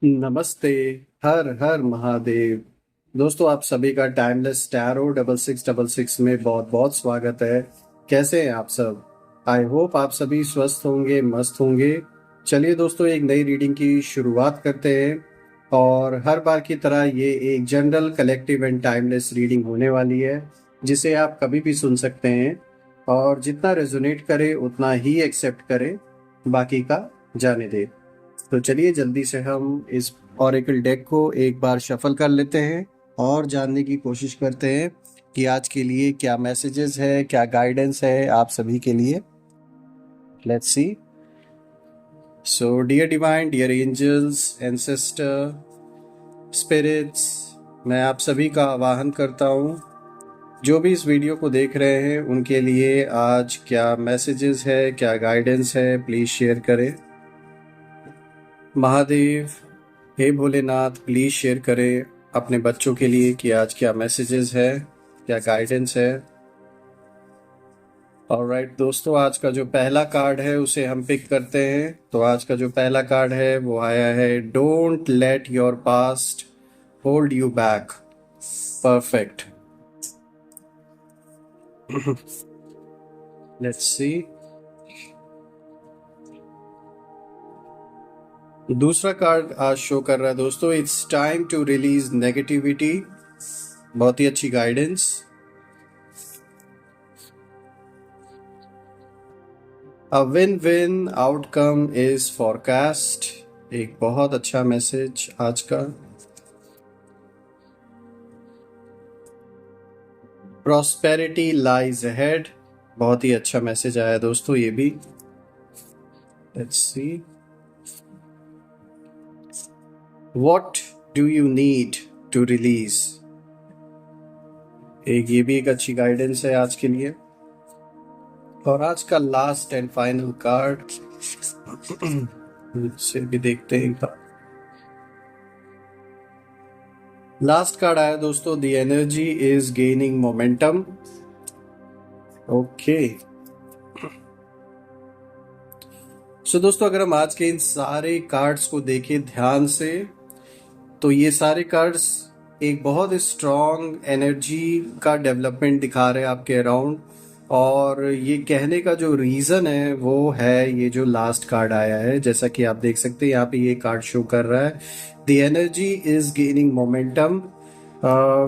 नमस्ते। हर हर महादेव। दोस्तों, आप सभी का टाइमलेस टैरो 6666 में बहुत बहुत स्वागत है। कैसे हैं आप सब? आई होप आप सभी स्वस्थ होंगे, मस्त होंगे। चलिए दोस्तों, एक नई रीडिंग की शुरुआत करते हैं। और हर बार की तरह ये एक general collective and timeless reading होने वाली है, जिसे आप कभी भी सुन सकते हैं। और जितना रेजोनेट करे उतना ही एक्सेप्ट करें, बाकी का जाने दें। तो चलिए जल्दी से हम इस ओरेकल डेक को एक बार शफल कर लेते हैं और जानने की कोशिश करते हैं कि आज के लिए क्या मैसेजेस है, क्या गाइडेंस है आप सभी के लिए। Let's see. So dear divine, dear angels, ancestor, spirits, मैं आप सभी का आवाहन करता हूँ। जो भी इस वीडियो को देख रहे हैं उनके लिए आज क्या मैसेजेस है, क्या गाइडेंस है, प्लीज शेयर करें। महादेव, हे भोलेनाथ, प्लीज शेयर करें अपने बच्चों के लिए कि आज क्या मैसेजेस है, क्या गाइडेंस है। ऑलराइट दोस्तों, आज का जो पहला कार्ड है उसे हम पिक करते हैं। तो आज का जो पहला कार्ड है वो आया है, don't let your past hold you back. Perfect. Let's see. दूसरा कार्ड आज शो कर रहा है दोस्तों, it's time to release negativity. बहुत ही अच्छी guidance. A win win outcome is forecast. एक बहुत अच्छा मैसेज आज का। Prosperity lies ahead. बहुत ही अच्छा मैसेज आया दोस्तों ये भी। लेट्स सी। What do you need to release. ये भी एक अच्छी गाइडेंस है आज के लिए। और आज का लास्ट एंड फाइनल कार्ड से भी देखते हैं। लास्ट कार्ड आया दोस्तों, the energy is gaining momentum. Okay. So दोस्तों, अगर हम आज के इन सारे कार्ड्स को देखें ध्यान से, तो ये सारे कार्ड्स एक बहुत स्ट्रॉन्ग एनर्जी का डेवलपमेंट दिखा रहे हैं आपके अराउंड। और ये कहने का जो रीज़न है वो है ये जो लास्ट कार्ड आया है, जैसा कि आप देख सकते हैं यहाँ पे ये कार्ड शो कर रहा है, the energy is gaining momentum,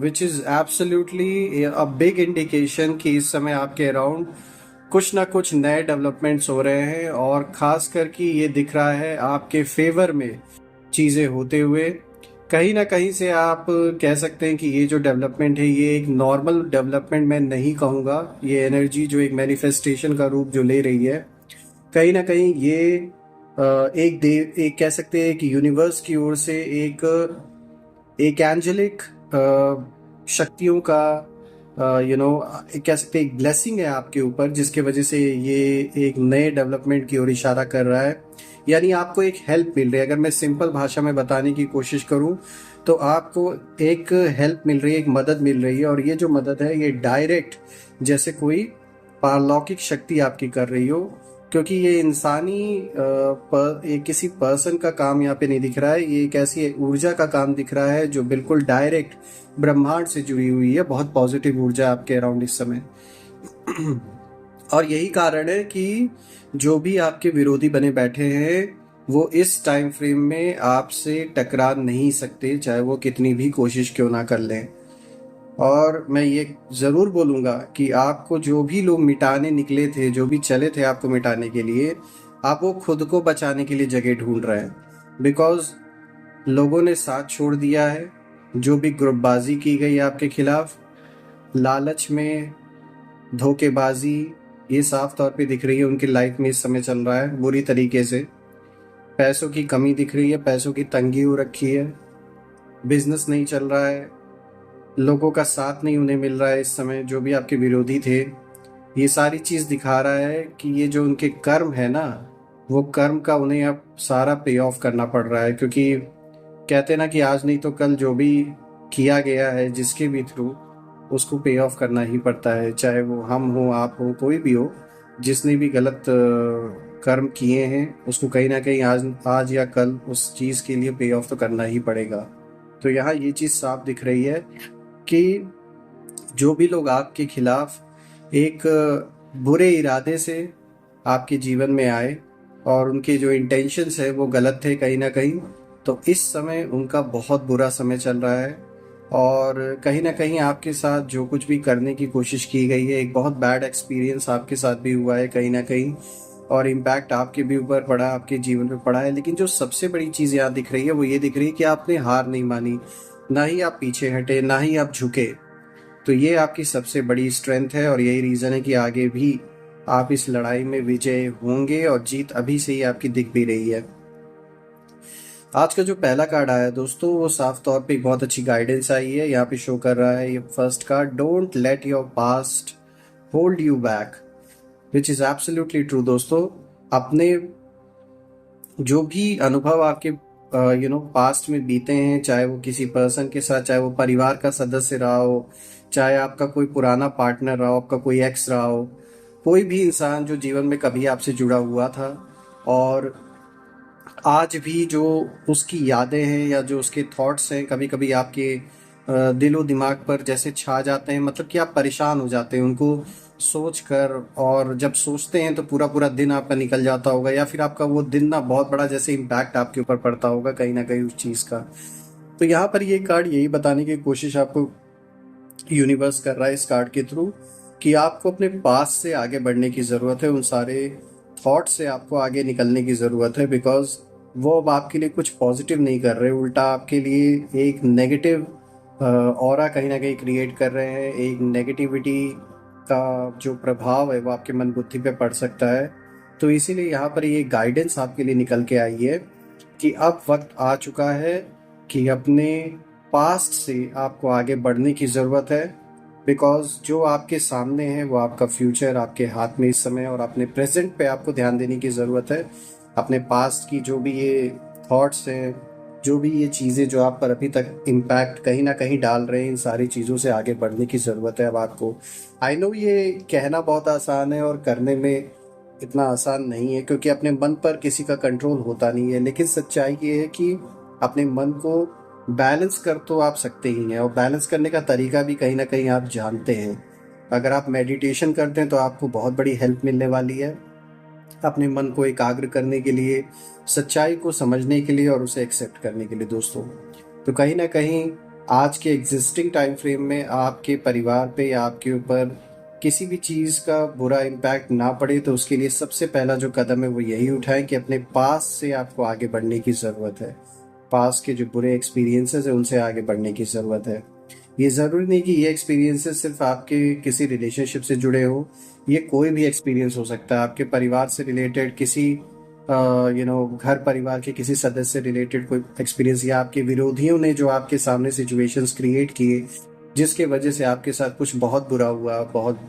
which is absolutely a big indication कि इस समय आपके अराउंड कुछ ना कुछ नए डेवलपमेंट्स हो रहे हैं। और ख़ास करके ये दिख रहा है आपके फेवर में चीज़ें होते हुए। कहीं ना कहीं से आप कह सकते हैं कि ये जो डेवलपमेंट है ये एक नॉर्मल डेवलपमेंट मैं नहीं कहूँगा। ये एनर्जी जो एक मैनिफेस्टेशन का रूप जो ले रही है, कहीं ना कहीं ये एक कह सकते हैं कि यूनिवर्स की ओर से एक एंजेलिक शक्तियों का कह सकते हैं एक ब्लेसिंग है आपके ऊपर, जिसके वजह से ये एक नए डेवलपमेंट की ओर इशारा कर रहा है। यानी आपको एक हेल्प मिल रही है। अगर मैं सिंपल भाषा में बताने की कोशिश करूं तो आपको एक हेल्प मिल रही है, एक मदद मिल रही है। और ये जो मदद है ये डायरेक्ट, जैसे कोई पारलौकिक शक्ति आपकी कर रही हो। क्योंकि ये इंसानी ये किसी पर्सन का काम यहाँ पे नहीं दिख रहा है, ये एक ऐसी ऊर्जा का काम दिख रहा है जो बिल्कुल डायरेक्ट ब्रह्मांड से जुड़ी हुई है। बहुत पॉजिटिव ऊर्जा आपके अराउंड इस समय। और यही कारण है कि जो भी आपके विरोधी बने बैठे हैं वो इस टाइम फ्रेम में आपसे टकरा नहीं सकते, चाहे वो कितनी भी कोशिश क्यों ना कर लें। और मैं ये ज़रूर बोलूँगा कि आपको जो भी लोग मिटाने निकले थे, जो भी चले थे आपको मिटाने के लिए, आप वो खुद को बचाने के लिए जगह ढूंढ रहे हैं। बिकॉज लोगों ने साथ छोड़ दिया है। जो भी ग्रुपबाजी की गई आपके खिलाफ, लालच में धोखेबाजी, ये साफ तौर पे दिख रही है उनकी लाइफ में इस समय चल रहा है बुरी तरीके से। पैसों की कमी दिख रही है, पैसों की तंगी हो रखी है, बिजनेस नहीं चल रहा है, लोगों का साथ नहीं उन्हें मिल रहा है इस समय। जो भी आपके विरोधी थे, ये सारी चीज़ दिखा रहा है कि ये जो उनके कर्म है ना, वो कर्म का उन्हें अब सारा पे ऑफ करना पड़ रहा है। क्योंकि कहते हैं ना कि आज नहीं तो कल जो भी किया गया है जिसके भी थ्रू, उसको पे ऑफ करना ही पड़ता है। चाहे वो हम हो, आप हो, कोई भी हो, जिसने भी गलत कर्म किए हैं उसको कहीं ना कहीं आज आज या कल उस चीज़ के लिए पे ऑफ तो करना ही पड़ेगा। तो यहाँ ये चीज़ साफ दिख रही है कि जो भी लोग आपके खिलाफ एक बुरे इरादे से आपके जीवन में आए और उनके जो इंटेंशंस है वो गलत थे कहीं ना कहीं, तो इस समय उनका बहुत बुरा समय चल रहा है। और कहीं ना कहीं आपके साथ जो कुछ भी करने की कोशिश की गई है, एक बहुत बैड एक्सपीरियंस आपके साथ भी हुआ है कहीं ना कहीं, और इम्पैक्ट आपके भी ऊपर पड़ा, आपके जीवन पे पड़ा है। लेकिन जो सबसे बड़ी चीज़ यहाँ दिख रही है वो ये दिख रही है कि आपने हार नहीं मानी, ना ही आप पीछे हटे, ना ही आप झुके। तो ये आपकी सबसे बड़ी स्ट्रेंथ है और यही रीज़न है कि आगे भी आप इस लड़ाई में विजय होंगे और जीत अभी से ही आपकी दिख भी रही है। आज का जो पहला कार्ड आया है दोस्तों, वो साफ तौर पे बहुत अच्छी गाइडेंस आई है। यहाँ पे शो कर रहा है ये first card, don't let your past hold you back, which is absolutely true दोस्तों। अपने जो भी अनुभव आपके पास्ट में बीते हैं, चाहे वो किसी पर्सन के साथ, चाहे वो परिवार का सदस्य रहा हो, चाहे आपका कोई पुराना पार्टनर रहा हो, आपका कोई एक्स रहा हो, कोई भी इंसान जो जीवन में कभी आपसे जुड़ा हुआ था और आज भी जो उसकी यादें हैं या जो उसके थॉट्स हैं कभी कभी आपके दिलो दिमाग पर जैसे छा जाते हैं, मतलब कि आप परेशान हो जाते हैं उनको सोच कर। और जब सोचते हैं तो पूरा पूरा दिन आपका निकल जाता होगा, या फिर आपका वो दिन ना बहुत बड़ा जैसे इम्पैक्ट आपके ऊपर पड़ता होगा कहीं ना कहीं उस चीज़ का। तो यहाँ पर ये कार्ड यही बताने की कोशिश आपको यूनिवर्स कर रहा है इस कार्ड के थ्रू कि आपको अपने पास से आगे बढ़ने की ज़रूरत है, उन सारे थॉट से आपको आगे निकलने की ज़रूरत है। बिकॉज वो अब आपके लिए कुछ पॉजिटिव नहीं कर रहे, उल्टा आपके लिए एक नेगेटिव ऑरा कहीं ना कहीं क्रिएट कर रहे हैं। एक नेगेटिविटी का जो प्रभाव है वो आपके मन बुद्धि पे पड़ सकता है। तो इसीलिए यहाँ पर ये गाइडेंस आपके लिए निकल के आई है कि अब वक्त आ चुका है कि अपने पास्ट से आपको आगे बढ़ने की ज़रूरत है। बिकॉज जो आपके सामने है वो आपका फ्यूचर आपके हाथ में इस समय, और अपने प्रेजेंट पे आपको ध्यान देने की ज़रूरत है। अपने पास्ट की जो भी ये थॉट्स हैं, जो भी ये चीज़ें जो आप पर अभी तक इम्पैक्ट कहीं ना कहीं डाल रहे हैं, इन सारी चीज़ों से आगे बढ़ने की ज़रूरत है अब आपको। आई नो ये कहना बहुत आसान है और करने में इतना आसान नहीं है, क्योंकि अपने मन पर किसी का कंट्रोल होता नहीं है। लेकिन सच्चाई ये है कि अपने मन को बैलेंस कर तो आप सकते ही हैं, और बैलेंस करने का तरीका भी कहीं ना कहीं आप जानते हैं। अगर आप मेडिटेशन करते हैं तो आपको बहुत बड़ी हेल्प मिलने वाली है अपने मन को एकाग्र करने के लिए, सच्चाई को समझने के लिए और उसे एक्सेप्ट करने के लिए दोस्तों। तो कहीं ना कहीं आज के एग्जिस्टिंग टाइम फ्रेम में आपके परिवार पे या आपके ऊपर किसी भी चीज़ का बुरा इम्पैक्ट ना पड़े, तो उसके लिए सबसे पहला जो कदम है वो यही उठाएं कि अपने पास से आपको आगे बढ़ने की ज़रूरत है। पास के जो बुरे एक्सपीरियंसेस हैं उनसे आगे बढ़ने की ज़रूरत है। ये ज़रूरी नहीं कि ये एक्सपीरियंसेस सिर्फ आपके किसी रिलेशनशिप से जुड़े हो, ये कोई भी एक्सपीरियंस हो सकता है। आपके परिवार से रिलेटेड किसी घर परिवार के किसी सदस्य से रिलेटेड कोई एक्सपीरियंस, या आपके विरोधियों ने जो आपके सामने सिचुएशंस क्रिएट किए जिसके वजह से आपके साथ कुछ बहुत बुरा हुआ, बहुत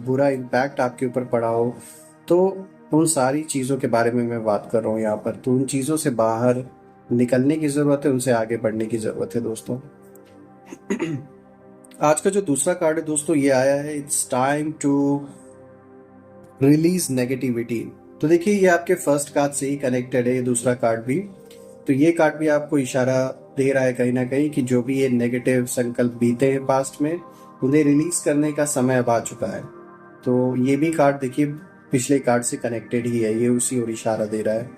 बुरा इम्पैक्ट आपके ऊपर पड़ा हो, तो उन सारी चीज़ों के बारे में मैं बात कर रहा हूँ यहाँ पर। तो उन चीज़ों से बाहर निकलने की ज़रूरत है, उनसे आगे बढ़ने की ज़रूरत है दोस्तों। आज का जो दूसरा कार्ड है दोस्तों ये आया है, it's time to release negativity. तो देखिए ये आपके फर्स्ट कार्ड से ही कनेक्टेड है ये दूसरा कार्ड भी। तो ये कार्ड भी आपको इशारा दे रहा है कहीं ना कहीं कि जो भी ये नेगेटिव संकल्प बीते हैं पास्ट में, उन्हें रिलीज करने का समय अब आ चुका है। तो ये भी कार्ड देखिए पिछले कार्ड से कनेक्टेड ही है, ये उसी और इशारा दे रहा है।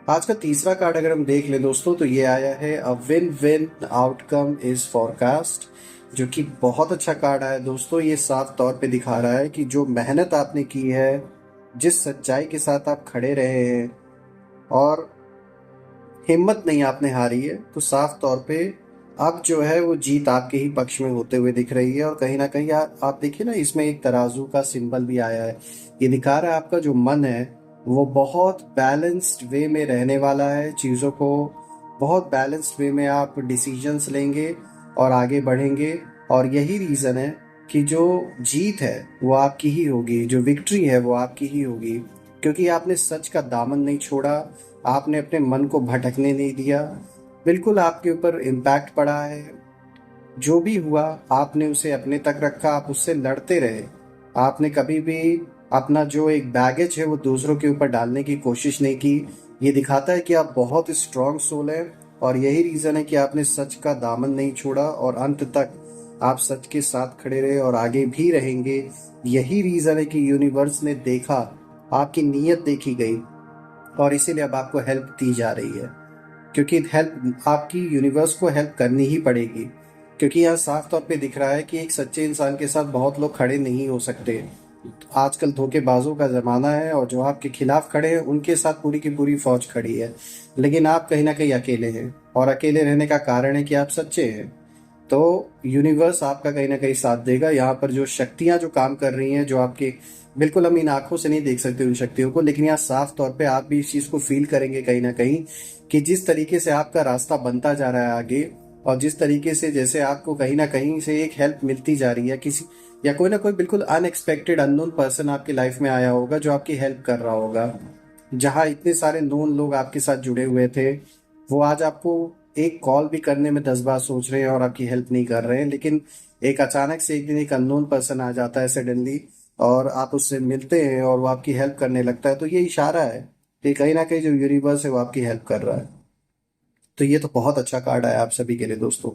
आज का तीसरा कार्ड अगर हम देख लें दोस्तों, तो ये आया है अ win win outcome is forecast, जो कि बहुत अच्छा कार्ड आया है दोस्तों। ये साफ तौर पे दिखा रहा है कि जो मेहनत आपने की है, जिस सच्चाई के साथ आप खड़े रहे हैं और हिम्मत नहीं आपने हारी है, तो साफ तौर पे अब जो है वो जीत आपके ही पक्ष में होते हुए दिख रही है। और कहीं ना कहीं आप देखिए ना, इसमें एक तराजू का सिंबल भी आया है। ये दिखा रहा है आपका जो मन है वो बहुत बैलेंस्ड वे में रहने वाला है, चीज़ों को बहुत बैलेंस्ड वे में आप डिसीजंस लेंगे और आगे बढ़ेंगे। और यही रीज़न है कि जो जीत है वो आपकी ही होगी, जो विक्ट्री है वो आपकी ही होगी, क्योंकि आपने सच का दामन नहीं छोड़ा, आपने अपने मन को भटकने नहीं दिया। बिल्कुल आपके ऊपर इम्पैक्ट पड़ा है, जो भी हुआ आपने उसे अपने तक रखा, आप उससे लड़ते रहे। आपने कभी भी अपना जो एक बैगेज है वो दूसरों के ऊपर डालने की कोशिश नहीं की। ये दिखाता है कि आप बहुत स्ट्रांग सोल है, और यही रीज़न है कि आपने सच का दामन नहीं छोड़ा और अंत तक आप सच के साथ खड़े रहे और आगे भी रहेंगे। यही रीज़न है कि यूनिवर्स ने देखा, आपकी नीयत देखी गई, और इसीलिए अब आपको हेल्प दी जा रही है। क्योंकि हेल्प आपकी यूनिवर्स को हेल्प करनी ही पड़ेगी, क्योंकि यहाँ साफ तौर पे दिख रहा है कि एक सच्चे इंसान के साथ बहुत लोग खड़े नहीं हो सकते। आजकल धोखेबाजों का ज़माना है, और जो आपके खिलाफ खड़े हैं उनके साथ पूरी की पूरी फौज खड़ी है। लेकिन आप कहीं ना कहीं अकेले हैं, और अकेले रहने का कारण है कि आप सच्चे हैं। तो यूनिवर्स आपका कहीं ना कहीं साथ देगा। यहाँ पर जो शक्तियाँ जो काम कर रही हैं, जो आपके बिल्कुल हम इन आंखों से नहीं देख सकते उन शक्तियों को, लेकिन यहाँ साफ तौर पे आप भी इस चीज़ को फील करेंगे कहीं ना कहीं, कि जिस तरीके से आपका रास्ता बनता जा रहा है आगे, और जिस तरीके से जैसे आपको कहीं ना कहीं से एक हेल्प मिलती जा रही है, किसी या कोई ना कोई बिल्कुल अनएक्सपेक्टेड अननोन पर्सन आपकी लाइफ में आया होगा जो आपकी हेल्प कर रहा होगा। जहाँ इतने सारे नोन लोग आपके साथ जुड़े हुए थे, वो आज आपको एक कॉल भी करने में 10 बार सोच रहे हैं और आपकी हेल्प नहीं कर रहे हैं। लेकिन एक अचानक से एक दिन एक अननोन पर्सन आ जाता है सडनली, और आप उससे मिलते हैं और वो आपकी हेल्प करने लगता है। तो ये इशारा है कि कहीं ना कहीं जो यूनिवर्स है वो आपकी हेल्प कर रहा है। तो ये तो बहुत अच्छा कार्ड आया आप सभी के लिए दोस्तों।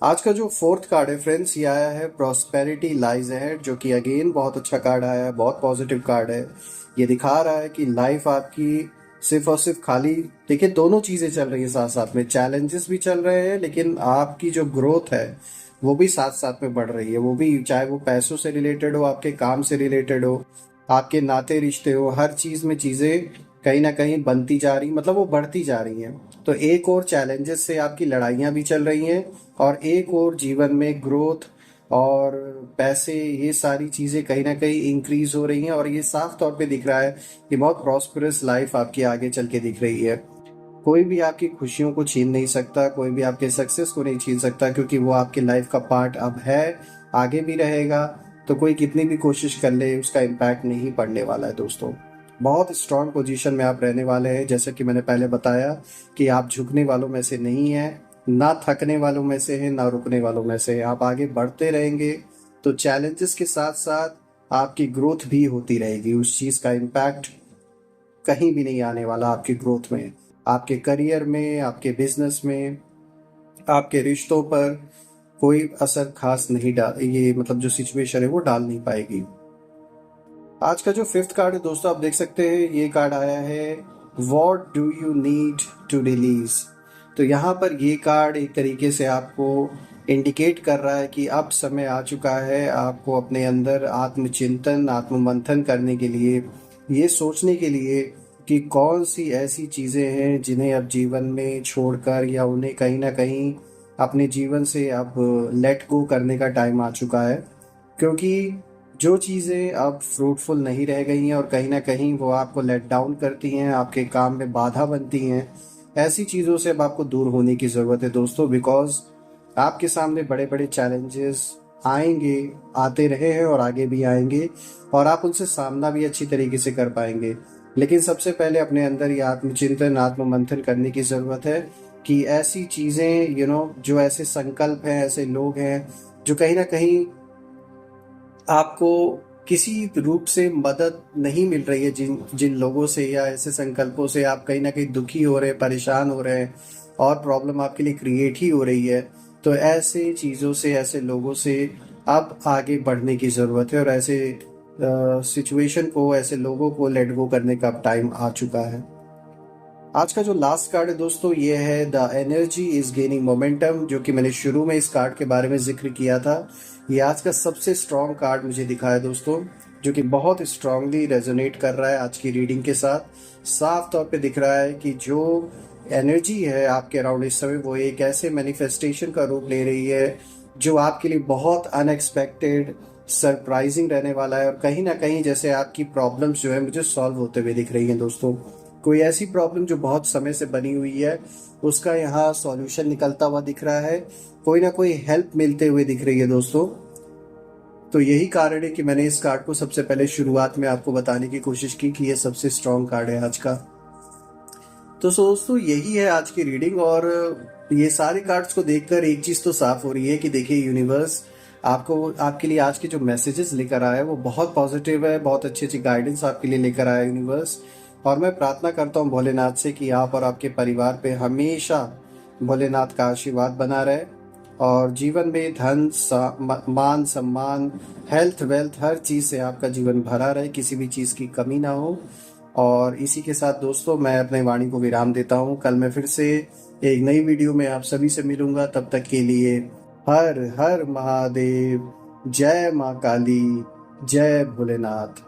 आज का जो फोर्थ कार्ड है फ्रेंड्स, ये आया है प्रॉस्पेरिटी लाइज अहेड, जो कि अगेन बहुत अच्छा कार्ड आया है, बहुत पॉजिटिव कार्ड है। ये दिखा रहा है कि लाइफ आपकी सिर्फ और सिर्फ खाली, देखिए दोनों चीज़ें चल रही है साथ साथ में, चैलेंजेस भी चल रहे हैं, लेकिन आपकी जो ग्रोथ है वो भी साथ साथ में बढ़ रही है। वो भी चाहे वो पैसों से रिलेटेड हो, आपके काम से रिलेटेड हो, आपके नाते रिश्ते हो, हर चीज़ में चीज़ें कहीं ना कहीं बनती जा रही, मतलब वो बढ़ती जा रही हैं। तो एक और चैलेंजेस से आपकी लड़ाइयाँ भी चल रही हैं, और एक और जीवन में ग्रोथ और पैसे, ये सारी चीज़ें कहीं ना कहीं इंक्रीज हो रही हैं, और ये साफ तौर पे दिख रहा है कि बहुत प्रॉस्परस लाइफ आपकी आगे चल के दिख रही है। कोई भी आपकी खुशियों को छीन नहीं सकता, कोई भी आपके सक्सेस को नहीं छीन सकता, क्योंकि वो आपकी लाइफ का पार्ट अब है, आगे भी रहेगा। तो कोई कितनी भी कोशिश कर ले उसका इम्पैक्ट नहीं पड़ने वाला है दोस्तों। बहुत स्ट्रांग पोजीशन में आप रहने वाले हैं, जैसे कि मैंने पहले बताया कि आप झुकने वालों में से नहीं हैं, ना थकने वालों में से हैं, ना रुकने वालों में से हैं। आप आगे बढ़ते रहेंगे, तो चैलेंजेस के साथ साथ आपकी ग्रोथ भी होती रहेगी। उस चीज़ का इम्पैक्ट कहीं भी नहीं आने वाला आपकी ग्रोथ में, आपके करियर में, आपके बिजनेस में, आपके रिश्तों पर कोई असर खास नहीं डाल, ये मतलब जो सिचुएशन है वो डाल नहीं पाएगी। आज का जो फिफ्थ कार्ड है दोस्तों, आप देख सकते हैं ये कार्ड आया है what do you need to release. तो यहाँ पर ये कार्ड एक तरीके से आपको इंडिकेट कर रहा है कि अब समय आ चुका है आपको अपने अंदर आत्मचिंतन, आत्ममंथन करने के लिए, ये सोचने के लिए कि कौन सी ऐसी चीज़ें हैं जिन्हें अब जीवन में छोड़कर, या उन्हें कहीं ना कहीं अपने जीवन से अब लेट गो करने का टाइम आ चुका है। क्योंकि जो चीज़ें अब फ्रूटफुल नहीं रह गई हैं, और कहीं ना कहीं वो आपको लेट डाउन करती हैं, आपके काम में बाधा बनती हैं, ऐसी चीज़ों से अब आपको दूर होने की ज़रूरत है दोस्तों। बिकॉज आपके सामने बड़े बड़े चैलेंजेस आएंगे, आते रहे हैं और आगे भी आएंगे, और आप उनसे सामना भी अच्छी तरीके से कर पाएंगे। लेकिन सबसे पहले अपने अंदर ये आत्मचिंतन, आत्ममंथन करने की ज़रूरत है कि ऐसी चीज़ें जो ऐसे संकल्प हैं, ऐसे लोग हैं जो कहीं ना कहीं आपको किसी रूप से मदद नहीं मिल रही है, जिन जिन लोगों से या ऐसे संकल्पों से आप कहीं ना कहीं दुखी हो रहे हैं, परेशान हो रहे हैं, और प्रॉब्लम आपके लिए क्रिएट ही हो रही है। तो ऐसे चीज़ों से, ऐसे लोगों से अब आगे बढ़ने की ज़रूरत है, और ऐसे सिचुएशन को, ऐसे लोगों को लेट गो करने का अब टाइम आ चुका है। आज का जो लास्ट कार्ड है दोस्तों, ये है the energy is gaining momentum, जो कि मैंने शुरू में इस कार्ड के बारे में जिक्र किया था। ये आज का सबसे स्ट्रॉन्ग कार्ड मुझे दिखा है दोस्तों, जो कि बहुत स्ट्रांगली रेजोनेट कर रहा है आज की रीडिंग के साथ। साफ तौर पे दिख रहा है कि जो एनर्जी है आपके अराउंड इस समय, वो एक ऐसे मैनिफेस्टेशन का रूप ले रही है जो आपके लिए बहुत अनएक्सपेक्टेड, सरप्राइजिंग रहने वाला है। और कहीं ना कहीं जैसे आपकी प्रॉब्लम्स जो है मुझे सॉल्व होते हुए दिख रही हैं दोस्तों। कोई ऐसी प्रॉब्लम जो बहुत समय से बनी हुई है, उसका यहाँ सॉल्यूशन निकलता हुआ दिख रहा है, कोई ना कोई हेल्प मिलते हुए दिख रही है दोस्तों। तो यही कारण है कि मैंने इस कार्ड को सबसे पहले शुरुआत में आपको बताने की कोशिश की कि ये सबसे स्ट्रॉन्ग कार्ड है आज का। तो दोस्तों यही है आज की रीडिंग, और ये सारे कार्ड्स को देखकर एक चीज़ तो साफ हो रही है कि देखिए यूनिवर्स आपको आपके लिए आज के जो मैसेजेस लेकर आया है वो बहुत पॉजिटिव है, बहुत अच्छी अच्छी गाइडेंस आपके लिए लेकर आया यूनिवर्स। और मैं प्रार्थना करता हूँ भोलेनाथ से कि आप और आपके परिवार पे हमेशा भोलेनाथ का आशीर्वाद बना रहे, और जीवन में धन मान सम्मान, हेल्थ वेल्थ, हर चीज़ से आपका जीवन भरा रहे, किसी भी चीज़ की कमी ना हो। और इसी के साथ दोस्तों मैं अपने वाणी को विराम देता हूँ। कल मैं फिर से एक नई वीडियो में आप सभी से मिलूंगा। तब तक के लिए हर हर महादेव, जय माँ काली, जय भोलेनाथ।